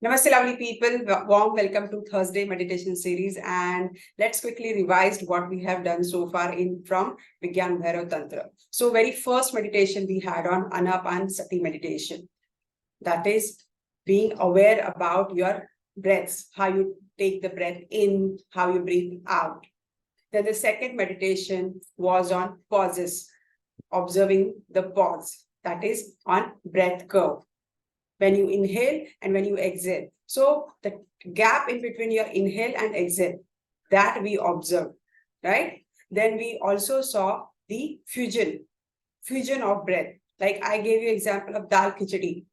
Namaste, lovely people. Warm welcome to Thursday meditation series. And let's quickly revise what we have done so far from Vigyan Bhairav Tantra. So, very first meditation we had on Anapanasati meditation. That is being aware about your breaths, how you take the breath in, how you breathe out. Then the second meditation was on pauses, observing the pause. That is on breath curve. When you inhale and when you exhale. So the gap in between your inhale and exhale, that we observe, right? Then we also saw the fusion of breath. Like I gave you example of dal khichdi,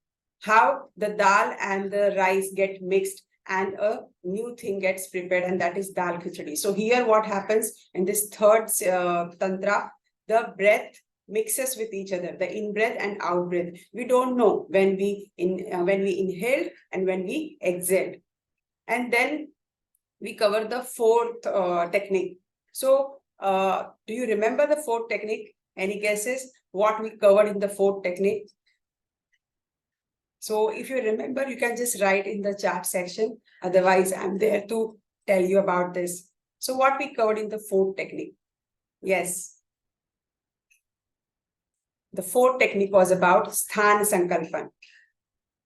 how the dal and the rice get mixed and a new thing gets prepared, and that is dal khichdi. So here what happens in this third tantra, the breath mixes with each other, the in breath and out breath. We don't know when we inhale and when we exhale. And then we cover the fourth technique. So do you remember the fourth technique? Any guesses what we covered in the fourth technique? So if you remember, you can just write in the chat section. Otherwise, I'm there to tell you about this. So what we covered in the fourth technique? Yes. The fourth technique was about Sthan Sankalpan.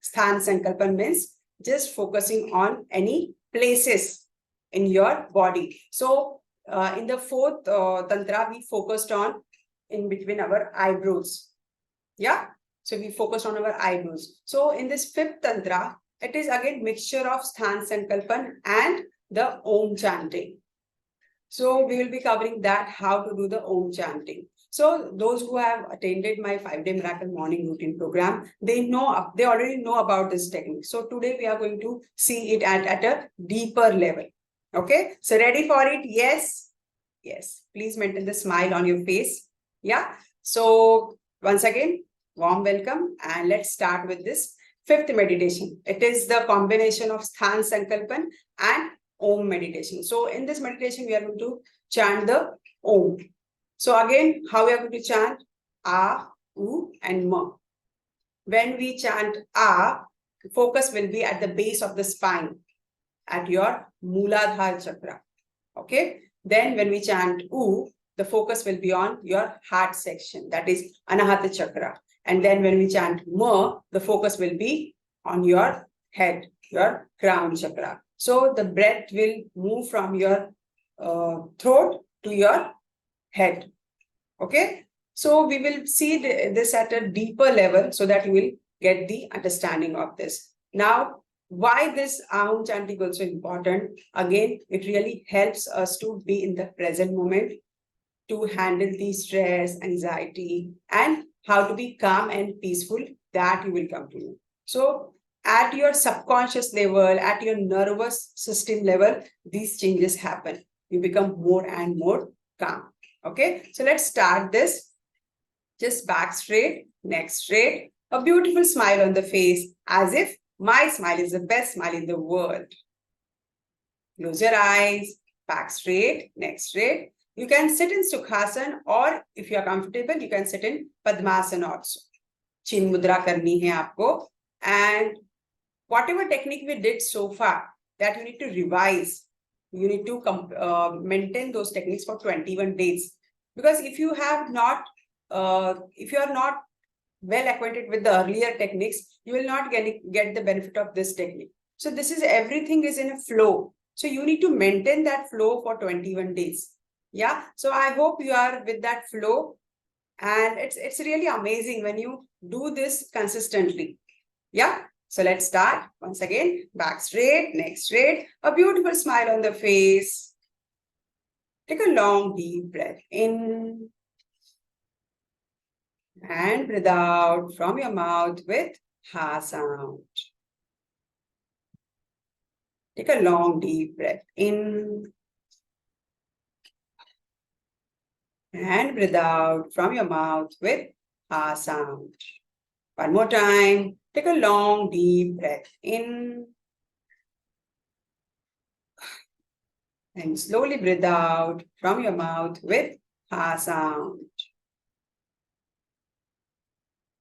Sthan Sankalpan means just focusing on any places in your body. So in the fourth tantra, we focused on in between our eyebrows. Yeah. So we focused on our eyebrows. So in this fifth tantra, it is again mixture of Sthan Sankalpan and the Om chanting. So we will be covering that, how to do the Om chanting. So those who have attended my 5-day miracle morning routine program, they already know about this technique. So today we are going to see it at a deeper level. Okay. So ready for it? Yes. Yes. Please maintain the smile on your face. Yeah. So once again, warm welcome, and let's start with this fifth meditation. It is the combination of Sthan Sankalpan and Om meditation. So in this meditation, we are going to chant the Om. So again, how we are going to chant? A, U and Ma. When we chant A, focus will be at the base of the spine, at your Mooladhara chakra. Okay. Then when we chant U, the focus will be on your heart section, that is Anahata chakra. And then when we chant Ma, the focus will be on your head, your crown chakra. So the breath will move from your throat to your head. Okay. So we will see this at a deeper level so that you will get the understanding of this. Now, why this Aum chanting also important? Again, it really helps us to be in the present moment, to handle the stress, anxiety, and how to be calm and peaceful, that you will come to know. So at your subconscious level, at your nervous system level, these changes happen. You become more and more calm. Okay, so let's start this. Just back straight, neck straight, a beautiful smile on the face, as if my smile is the best smile in the world. Close your eyes, back straight, neck straight. You can sit in Sukhasana, or if you are comfortable, you can sit in Padmasana also. Chin Mudra karni hai aapko. And whatever technique we did so far, that you need to revise. You need to maintain those techniques for 21 days. Because if you are not well acquainted with the earlier techniques, you will not get the benefit of this technique. So this is, everything is in a flow. So you need to maintain that flow for 21 days. Yeah. So I hope you are with that flow. And it's really amazing when you do this consistently. Yeah. So let's start. Once again, back straight, neck straight, a beautiful smile on the face. Take a long, deep breath in. And breathe out from your mouth with ha sound. Take a long, deep breath in. And breathe out from your mouth with ha sound. One more time. Take a long, deep breath in. And slowly breathe out from your mouth with ha sound.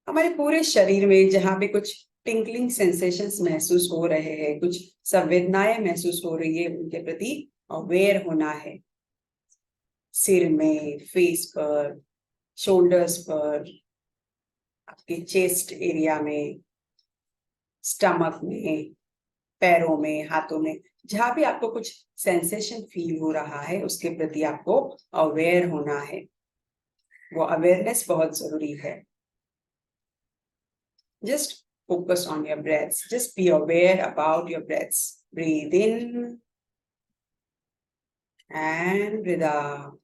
हमारे पूरे शरीर में जहां पे कुछ tinkling sensations महसूस हो रहे हैं, कुछ संवेदनाएं महसूस हो रही है, उनके प्रति अवेयर होना है। सिर में, फेस पर, शोल्डर्स पर, आपके चेस्ट एरिया में, स्टमक में, पैरों में, हाथों में, जहां भी आपको कुछ सेंसेशन फील हो रहा है उसके प्रति आपको अवेयर होना है। वो अवेयरनेस बहुत जरूरी है। Just focus on your breaths. Just be aware about your breaths. Breathe in and breathe out.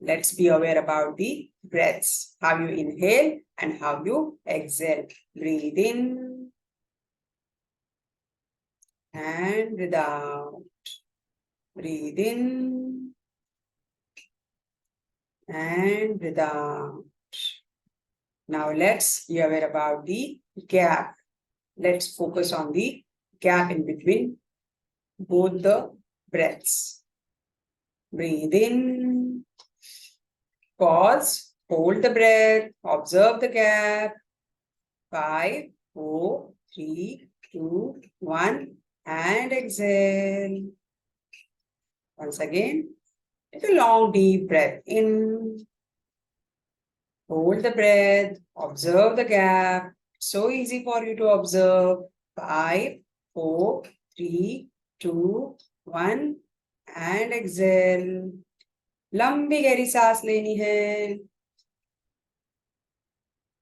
Let's be aware about the breaths. How you inhale and how you exhale. Breathe in and breathe out. Breathe in and breathe out. Now let's be aware about the gap. Let's focus on the gap in between both the breaths. Breathe in, pause, hold the breath, observe the gap. 5, 4, 3, 2, 1, and exhale. Once again, take a long deep breath in. Hold the breath, observe the gap. So easy for you to observe. 5, 4, 3, 2, 1, and exhale. लंबी गहरी सांस लेनी है.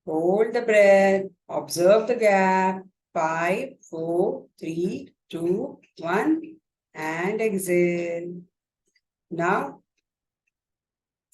Hold the breath, observe the gap. 5, 4, 3, 2, 1, and exhale. Now,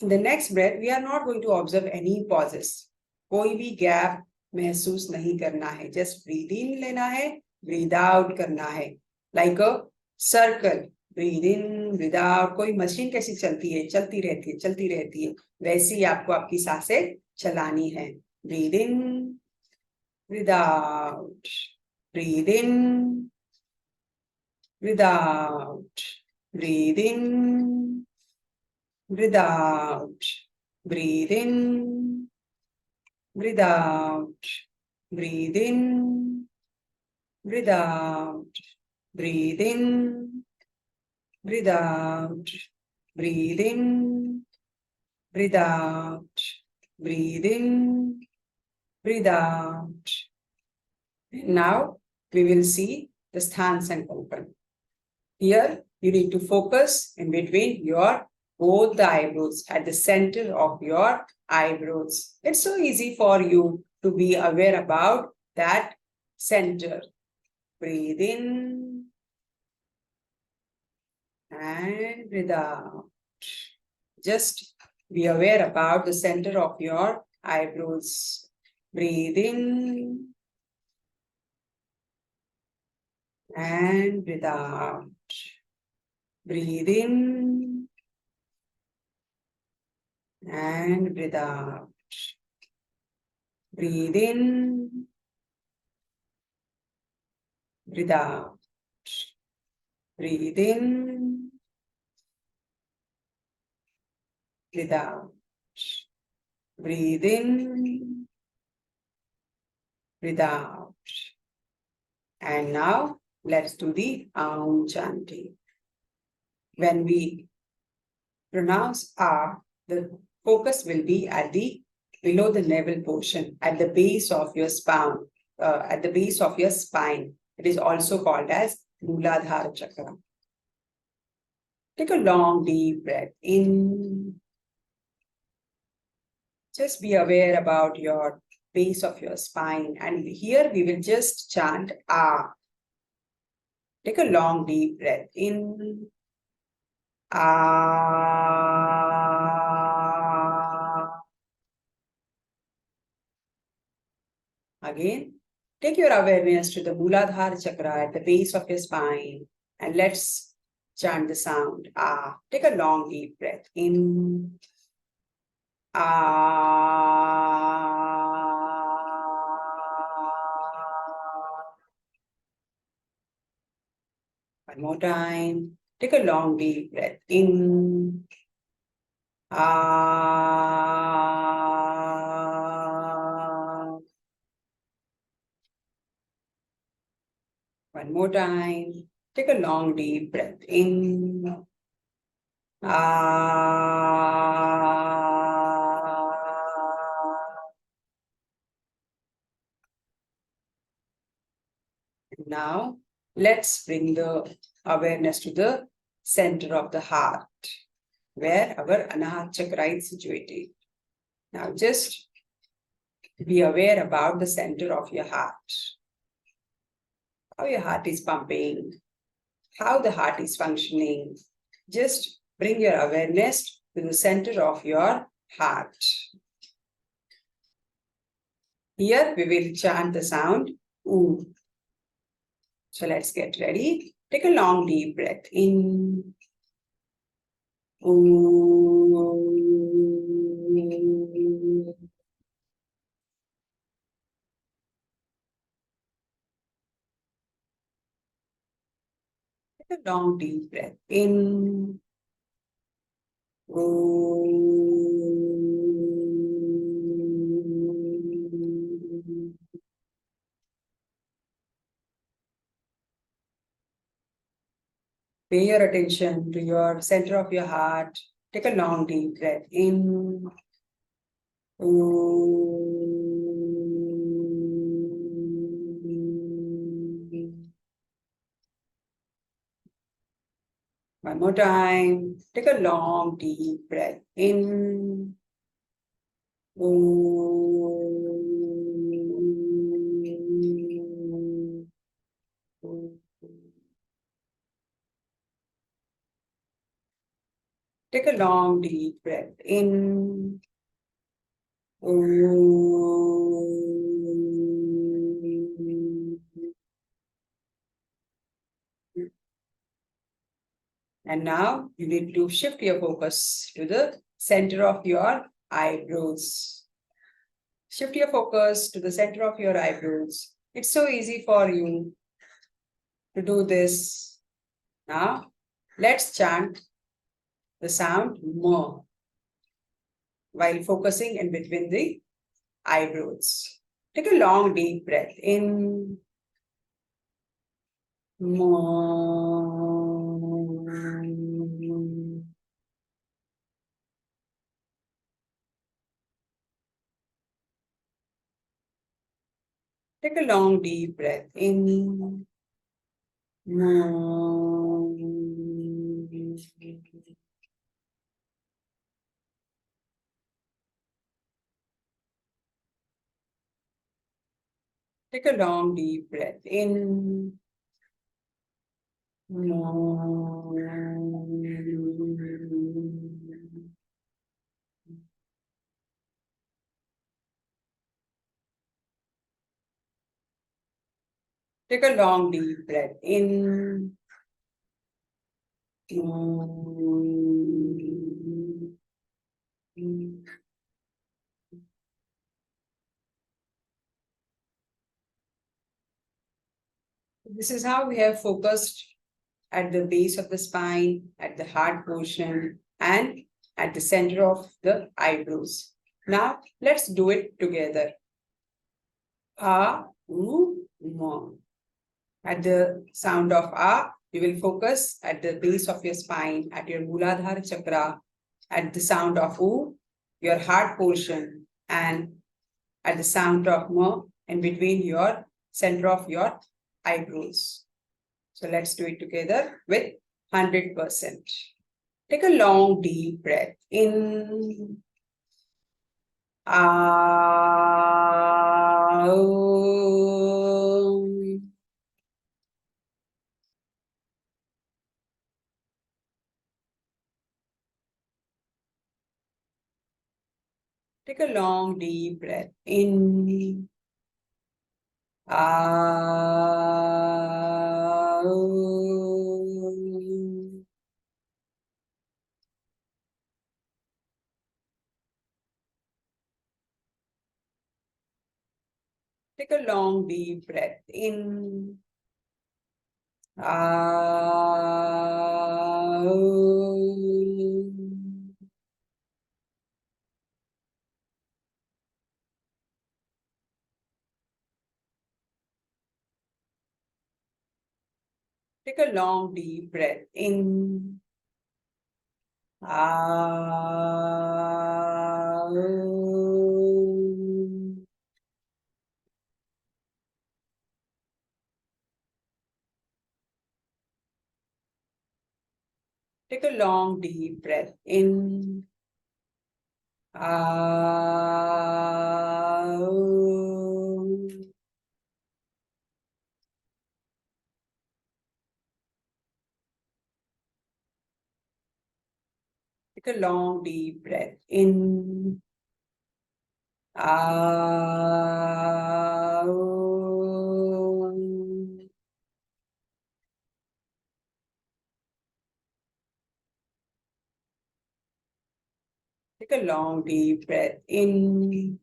in the next breath, we are not going to observe any pauses. कोई भी gap महसूस नहीं करना है. Just breathe in लेना है, breathe out करना है. Like a circle. Breathe in, breathe out. कोई मशीन कैसी चलती है, चलती रहती है, चलती रहती है. वैसे ही आपको आपकी सांसें चलानी है. Breathe in, breathe out. Breathe in, breathe out. Breathe in, breathe out. Breathe in, breathe out. Breathe in, breathe out. Breathe in, breathe out. Breathe in, breathe out. Breathe in, breathe out. Now we will see the Sthan Sankalpan. Here you need to focus in between your both the eyebrows, at the center of your eyebrows. It's so easy for you to be aware about that center. Breathe in and breathe out. Just be aware about the center of your eyebrows. Breathe in and breathe out. Breathe in and breathe out. Breathe in, breathe out. Breathe in, breathe out. Breathe in, breathe out. And now let's do the Aum chanting. When we pronounce A, the focus will be at the below the navel portion, at the base of your spine, at the base of your spine. It is also called as Mooladhara Chakra. Take a long deep breath in. Just be aware about your base of your spine, and here we will just chant Ah. Take a long deep breath in. Ah. Again, take your awareness to the Mooladhara Chakra at the base of your spine, and let's chant the sound Ah. Take a long deep breath in. One more time. Take a long deep breath in. One more time. Take a long deep breath in. Now, let's bring the awareness to the center of the heart, where our Anahata chakra is situated. Now, just be aware about the center of your heart, how your heart is pumping, how the heart is functioning. Just bring your awareness to the center of your heart. Here we will chant the sound OO. So let's get ready. Take a long deep breath in. OO. Take a long deep breath in. OO. Pay your attention to your center of your heart. Take a long deep breath in. One more time. Take a long deep breath in. Take a long deep breath in. And now you need to shift your focus to the center of your eyebrows. Shift your focus to the center of your eyebrows. It's so easy for you to do this. Now, let's chant the sound M while focusing in between the eyebrows. Take a long deep breath in. M. Take a long deep breath in. Take a long deep breath in. Take a long deep breath in. This is how we have focused at the base of the spine, at the heart portion, and at the center of the eyebrows. Now, let's do it together. A, U, Ma. At the sound of A, you will focus at the base of your spine, at your Muladhara chakra. At the sound of U, your heart portion, and at the sound of Ma, in between your center of your eyebrows. So let's do it together with 100%. Take a long deep breath in. Take a long deep breath in. Take a long deep breath in. Take a long deep breath in. Ah. Take a long deep breath in. Ah. Take a long deep breath in. Ah. Take a long deep breath in.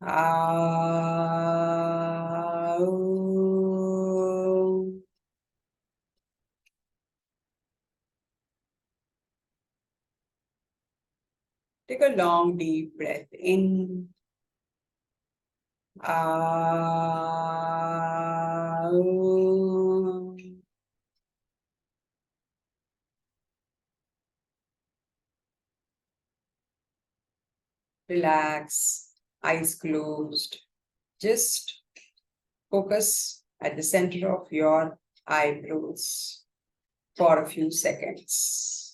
Ah. Take a long deep breath in. Ah. Relax, eyes closed. Just focus at the center of your eyebrows for a few seconds.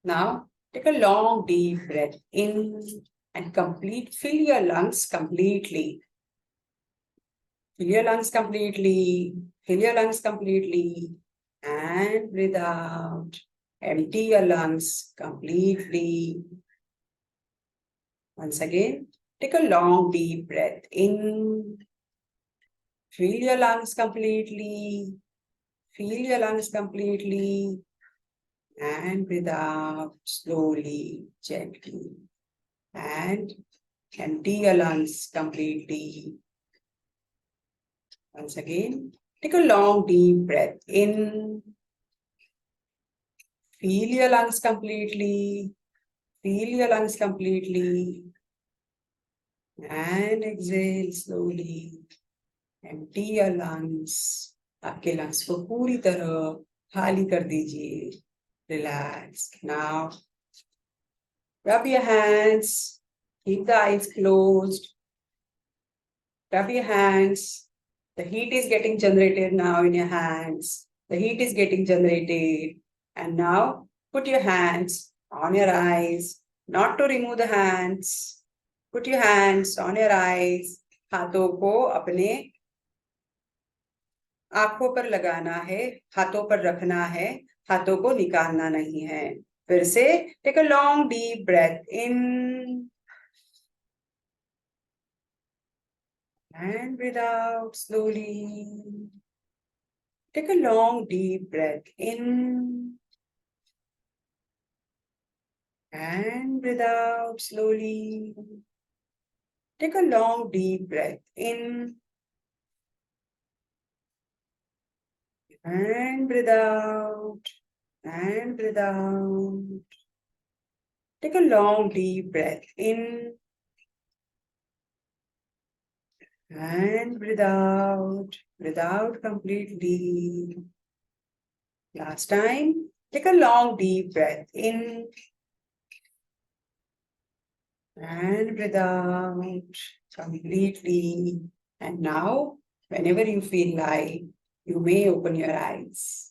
Now, take a long deep breath in and fill your lungs completely. Fill your lungs completely. Fill your lungs completely. And breathe out. Empty your lungs completely. Once again, take a long deep breath in. Fill your lungs completely. Fill your lungs completely. And breathe out slowly, gently. And empty your lungs completely. Once again, take a long deep breath in. Fill your lungs completely. Fill your lungs completely. And exhale slowly. Empty your lungs. आपके lungs को पूरी तरह खाली कर दीजिए. Relax. Now, rub your hands. Keep the eyes closed. Rub your hands. The heat is getting generated now in your hands. The heat is getting generated. And now put your hands on your eyes, not to remove the hands. Put your hands on your eyes. हाथों को अपने आंखों पर लगाना है, हाथों पर रखना है, हाथों को निकालना नहीं है. फिर से take a long deep breath in and breathe out slowly. Take a long deep breath in and breathe out slowly. Take a long deep breath in and breathe out and breathe out. Take a long deep breath in and breathe out. Breathe out completely. Last time, take a long deep breath in and breathe out completely. And now, whenever you feel like, you may open your eyes.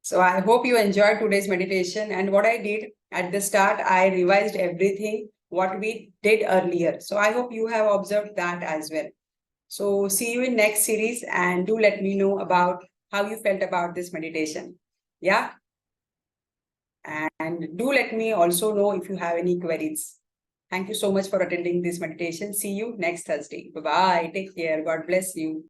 So I hope you enjoyed today's meditation. And what I did at the start, I revised everything what we did earlier. So I hope you have observed that as well. So see you in next series and do let me know about how you felt about this meditation. Yeah. And do let me also know if you have any queries. Thank you so much for attending this meditation. See you next Thursday. Bye-bye. Take care. God bless you.